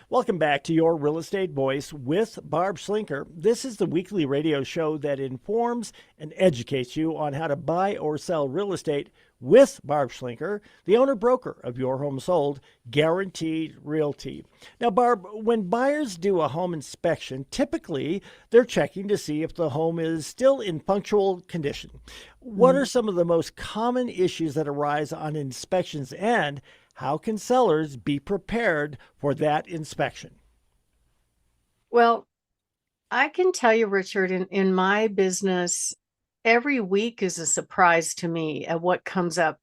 Welcome back to Your Real Estate Voice with Barb Schlinker. This is the weekly radio show that informs and educates you on how to buy or sell real estate with Barb Schlinker, the owner broker of Your Home Sold, Guaranteed Realty. Now, Barb, when buyers do a home inspection, typically they're checking to see if the home is still in functional condition. What are Mm. some of the most common issues that arise on inspections, and how can sellers be prepared for that inspection? Well, I can tell you, Richard, in my business, every week is a surprise to me at what comes up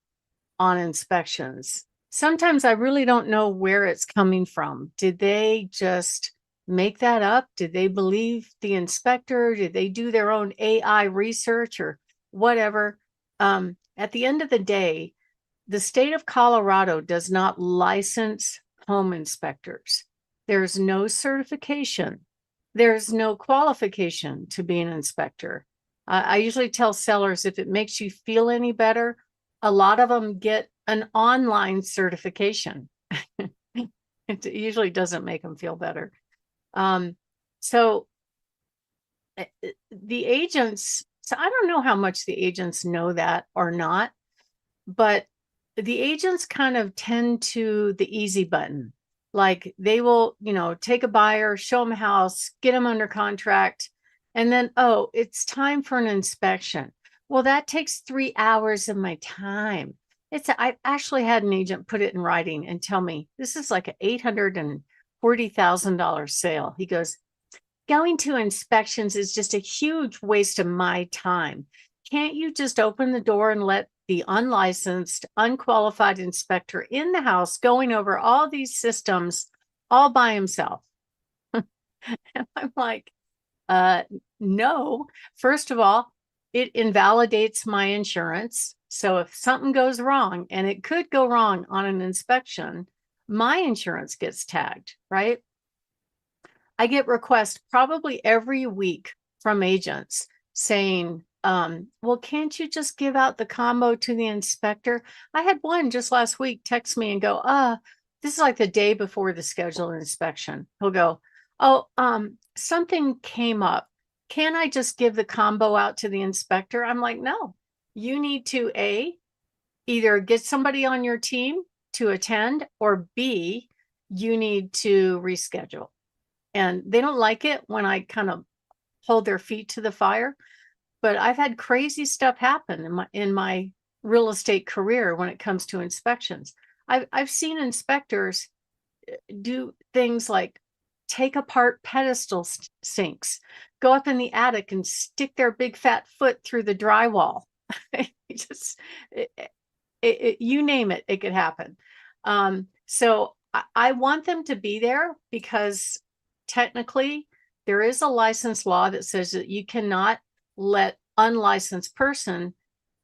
on inspections. Sometimes I really don't know where it's coming from. Did they just make that up? Did they believe the inspector? Did they do their own AI research or whatever? At the end of the day, the state of Colorado does not license home inspectors. There's no certification. There's no qualification to be an inspector. I usually tell sellers, if it makes you feel any better, a lot of them get an online certification. It usually doesn't make them feel better. So the agents, so I don't know how much the agents know that or not, but the agents kind of tend to the easy button. Like they will, take a buyer, show them a house, get them under contract, and then, oh, it's time for an inspection. Well, that takes 3 hours of my time. I actually had an agent put it in writing and tell me this is like an $840,000 sale. He goes, going to inspections is just a huge waste of my time. Can't you just open the door and let the unlicensed, unqualified inspector in the house going over all these systems all by himself? And I'm like, no. First of all, it invalidates my insurance. So if something goes wrong, and it could go wrong on an inspection, my insurance gets tagged, right? I get requests probably every week from agents saying, well, can't you just give out the combo to the inspector? I had one just last week text me and go, this is like the day before the scheduled inspection. He'll go, oh, something came up. Can I just give the combo out to the inspector? I'm like, no, you need to either get somebody on your team to attend, or B, you need to reschedule. And they don't like it when I kind of hold their feet to the fire. But I've had crazy stuff happen in my real estate career when it comes to inspections. I've seen inspectors do things like take apart pedestal sinks, go up in the attic and stick their big fat foot through the drywall. Just you name it, it could happen. So I want them to be there because technically there is a license law that says that you cannot let unlicensed person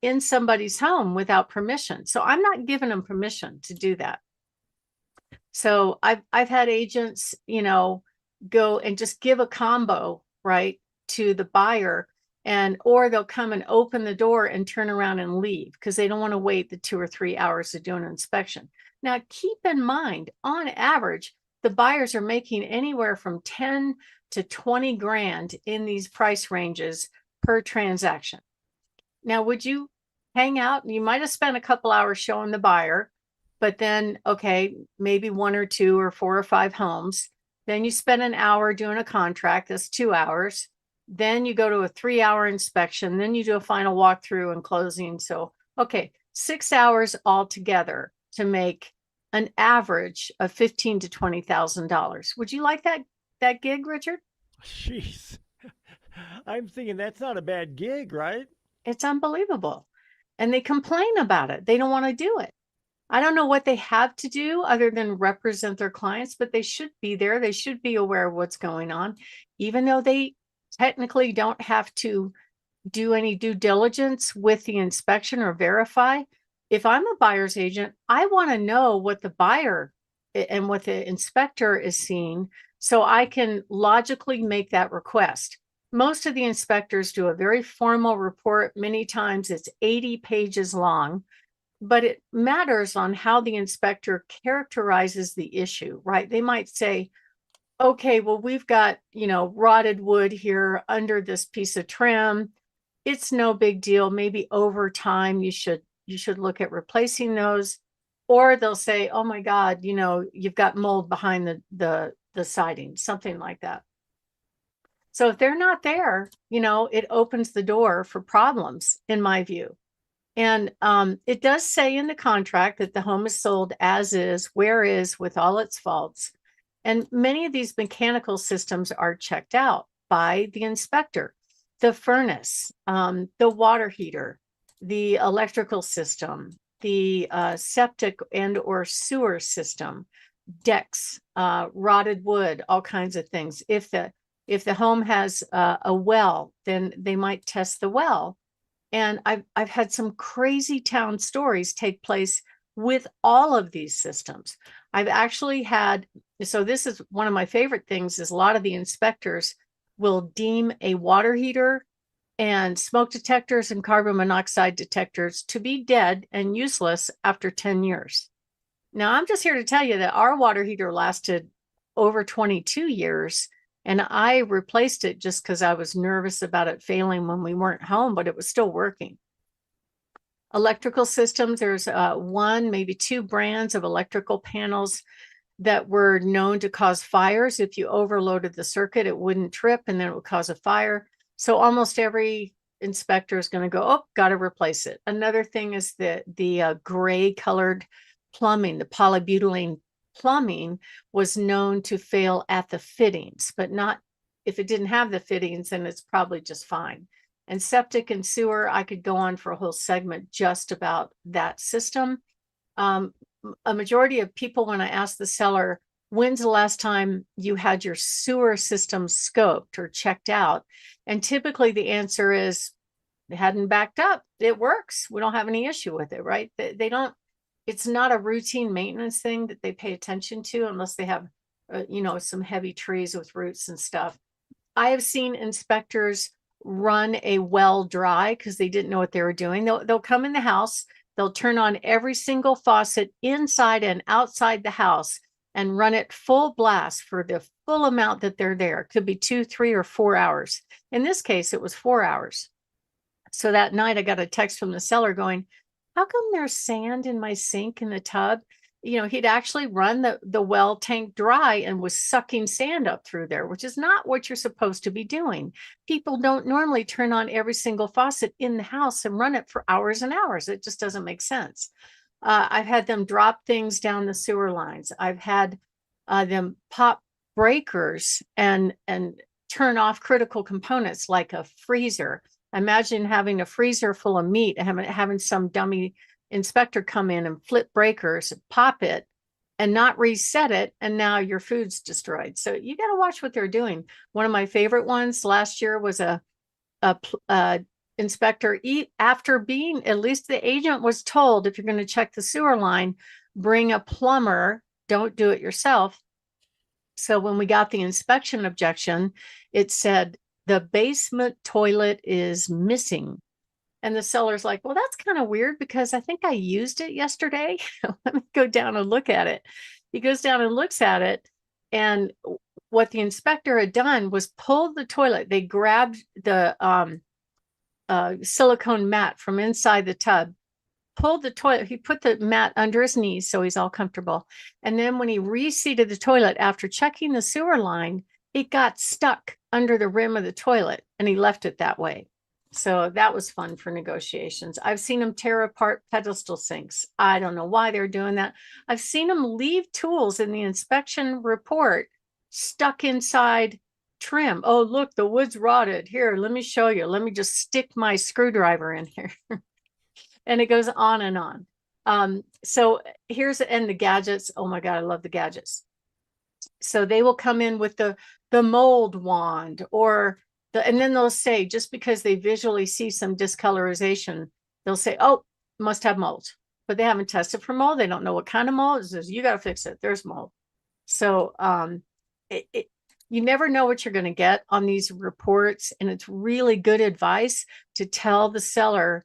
in somebody's home without permission. So I'm not giving them permission to do that. So I've had agents, go and just give a combo, right, to the buyer, and or they'll come and open the door and turn around and leave because they don't want to wait the 2 or 3 hours to do an inspection. Now, keep in mind, on average, the buyers are making anywhere from 10 to 20 grand in these price ranges per transaction. Now, would you hang out? You might have spent a couple hours showing the buyer, but then, okay, maybe 1 or 2 or 4 or 5 homes. Then you spend an hour doing a contract, that's 2 hours. Then you go to a 3-hour inspection. Then you do a final walkthrough and closing. So, okay, 6 hours altogether to make an average of $15,000 to $20,000. Would you like that gig, Richard? Jeez. I'm thinking that's not a bad gig, right? It's unbelievable. And they complain about it. They don't want to do it. I don't know what they have to do other than represent their clients, but they should be there. They should be aware of what's going on, even though they technically don't have to do any due diligence with the inspection or verify. If I'm a buyer's agent, I want to know what the buyer and what the inspector is seeing so I can logically make that request. Most of the inspectors do a very formal report. Many times it's 80 pages long, but it matters on how the inspector characterizes the issue, right? They might say, okay, well, we've got, rotted wood here under this piece of trim. It's no big deal. Maybe over time you should look at replacing those. Or they'll say, oh my God, you've got mold behind the siding, something like that. So if they're not there, it opens the door for problems, in my view. And it does say in the contract that the home is sold as is, where is, with all its faults. And many of these mechanical systems are checked out by the inspector. The furnace, the water heater, the electrical system, the septic and or sewer system, decks, rotted wood, all kinds of things. If the home has a well, then they might test the well. And I've had some crazy town stories take place with all of these systems. I've actually had, so this is one of my favorite things, is a lot of the inspectors will deem a water heater and smoke detectors and carbon monoxide detectors to be dead and useless after 10 years. Now, I'm just here to tell you that our water heater lasted over 22 years, and I replaced it just because I was nervous about it failing when we weren't home, but it was still working. Electrical systems, there's one, maybe two brands of electrical panels that were known to cause fires. If you overloaded the circuit, it wouldn't trip and then it would cause a fire. So almost every inspector is going to go, oh, got to replace it. Another thing is the gray colored plumbing, the polybutylene plumbing was known to fail at the fittings, but not if it didn't have the fittings, then it's probably just fine. And septic and sewer, I could go on for a whole segment just about that system. A majority of people, when I ask the seller, when's the last time you had your sewer system scoped or checked out? And typically the answer is, it hadn't backed up. It works. We don't have any issue with it, right? They don't, it's not a routine maintenance thing that they pay attention to unless they have, some heavy trees with roots and stuff. I have seen inspectors run a well dry because they didn't know what they were doing. They'll come in the house, they'll turn on every single faucet inside and outside the house and run it full blast for the full amount that they're there. It could be 2, 3, or 4 hours. In this case, it was 4 hours. So that night I got a text from the seller going, how come there's sand in my sink in the tub? He'd actually run the well tank dry and was sucking sand up through there, which is not what you're supposed to be doing. People don't normally turn on every single faucet in the house and run it for hours and hours. It just doesn't make sense. I've had them drop things down the sewer lines. I've had them pop breakers and turn off critical components like a freezer. Imagine having a freezer full of meat and having some dummy inspector come in and flip breakers, pop it, and not reset it, and now your food's destroyed. So you got to watch what they're doing. One of my favorite ones last year was a inspector, after being, at least the agent was told, if you're going to check the sewer line, bring a plumber, don't do it yourself. So when we got the inspection objection, it said the basement toilet is missing. And the seller's like, well, that's kind of weird because I think I used it yesterday. Let me go down and look at it. He goes down and looks at it. And what the inspector had done was pulled the toilet. They grabbed the silicone mat from inside the tub, pulled the toilet. He put the mat under his knees so he's all comfortable. And then when he reseated the toilet after checking the sewer line, it got stuck under the rim of the toilet and he left it that way. So that was fun for negotiations. I've seen them tear apart pedestal sinks. I don't know why they're doing that. I've seen them leave tools in the inspection report stuck inside trim. Oh, look, the wood's rotted. Here, let me show you. Let me just stick my screwdriver in here. And it goes on and on. So and the gadgets. Oh my God, I love the gadgets. So they will come in with the mold wand and then they'll say, just because they visually see some discolorization, they'll say, oh, must have mold, but they haven't tested for mold. They don't know what kind of mold. It says, you got to fix it. There's mold. So you never know what you're going to get on these reports. And it's really good advice to tell the seller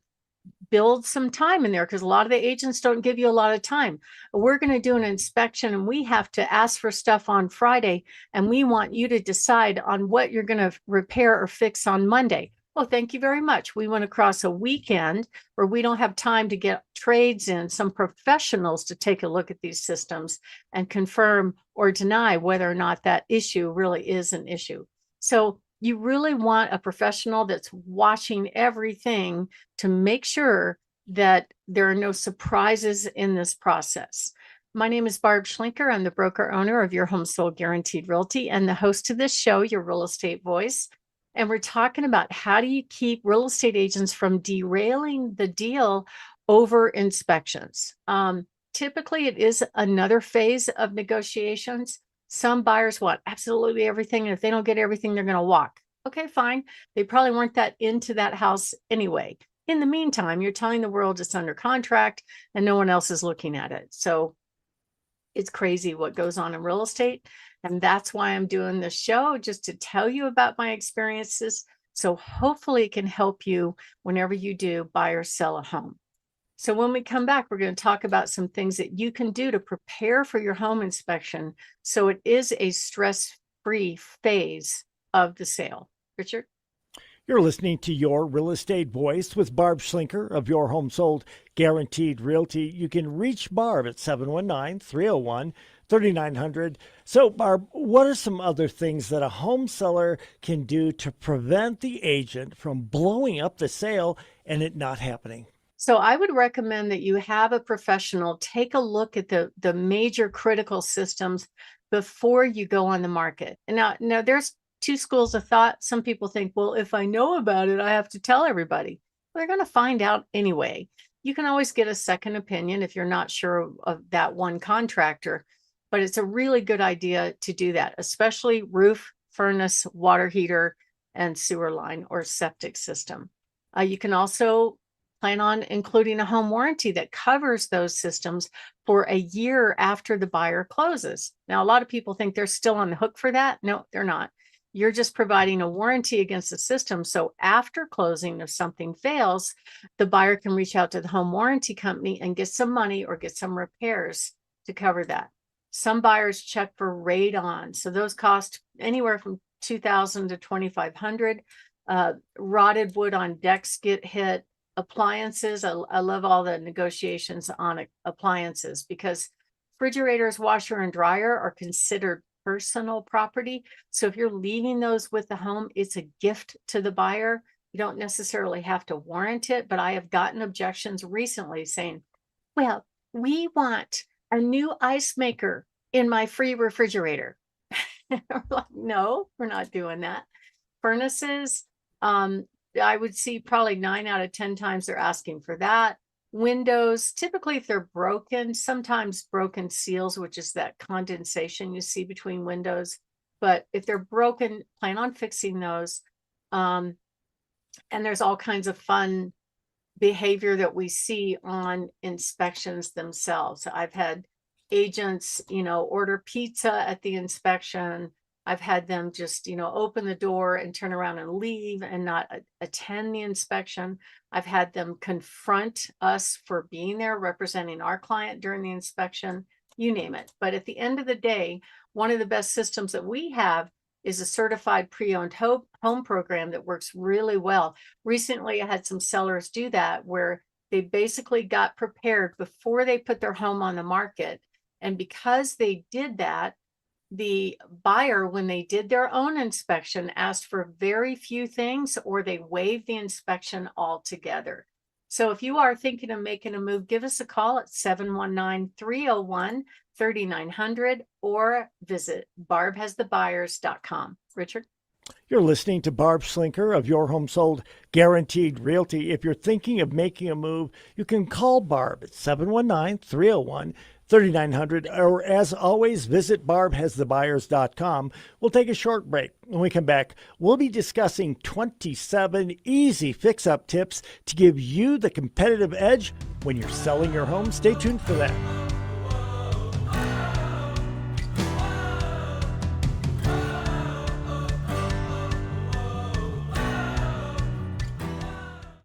build some time in there because a lot of the agents don't give you a lot of time. We're going to do an inspection and we have to ask for stuff on Friday, and we want you to decide on what you're going to repair or fix on Monday. Oh, thank you very much. We went across a weekend where we don't have time to get trades in, some professionals to take a look at these systems and confirm or deny whether or not that issue really is an issue. So you really want a professional that's watching everything to make sure that there are no surprises in this process. My name is Barb Schlinker. I'm the broker owner of Your Home Sold Guaranteed Realty and the host of this show, Your Real Estate Voice. And we're talking about how do you keep real estate agents from derailing the deal over inspections. Typically, it is another phase of negotiations. Some buyers want absolutely everything, and if they don't get everything, they're going to walk. Okay, fine. They probably weren't that into that house anyway. In the meantime, you're telling the world it's under contract and no one else is looking at it. So it's crazy what goes on in real estate. And that's why I'm doing this show, just to tell you about my experiences. So hopefully it can help you whenever you do buy or sell a home. So when we come back, we're going to talk about some things that you can do to prepare for your home inspection so it is a stress-free phase of the sale. Richard? You're listening to Your Real Estate Voice with Barb Schlinker of Your Home Sold Guaranteed Realty. You can reach Barb at 719-301-3900. So, Barb, what are some other things that a home seller can do to prevent the agent from blowing up the sale and it not happening? So I would recommend that you have a professional take a look at the major critical systems before you go on the market. And now there's two schools of thought. Some people think, well, if I know about it, I have to tell everybody. Well, they're going to find out anyway. You can always get a second opinion if you're not sure of that one contractor, but it's a really good idea to do that, especially roof, furnace, water heater, and sewer line or septic system. You can also plan on including a home warranty that covers those systems for a year after the buyer closes. Now, a lot of people think they're still on the hook for that. No, they're not. You're just providing a warranty against the system. So after closing, if something fails, the buyer can reach out to the home warranty company and get some money or get some repairs to cover that. Some buyers check for radon. So those cost anywhere from $2,000 to $2,500. Rotted wood on decks get hit. Appliances. I love all the negotiations on appliances because refrigerators, washer, and dryer are considered personal property. So if you're leaving those with the home, it's a gift to the buyer. You don't necessarily have to warrant it, but I have gotten objections recently saying, well, we want a new ice maker in my free refrigerator. We're like, no, we're not doing that. Furnaces, I would see probably 9 out of 10 times they're asking for that. Windows, typically if they're broken, sometimes broken seals, which is that condensation you see between windows. But if they're broken, plan on fixing those. And there's all kinds of fun behavior that we see on inspections themselves. I've had agents, order pizza at the inspection. I've had them just, open the door and turn around and leave and not attend the inspection. I've had them confront us for being there, representing our client during the inspection, you name it. But at the end of the day, one of the best systems that we have is a certified pre-owned home program that works really well. Recently, I had some sellers do that where they basically got prepared before they put their home on the market. And because they did that, the buyer, when they did their own inspection, asked for very few things or they waived the inspection altogether. So if you are thinking of making a move, give us a call at 719-301-3900 or visit barbhasthebuyers.com. Richard? You're listening to Barb Schlinker of Your Home Sold Guaranteed Realty. If you're thinking of making a move, you can call Barb at 719-301-3900, or as always, visit barbhasthebuyers.com. We'll take a short break. When we come back, we'll be discussing 27 easy fix-up tips to give you the competitive edge when you're selling your home. Stay tuned for that.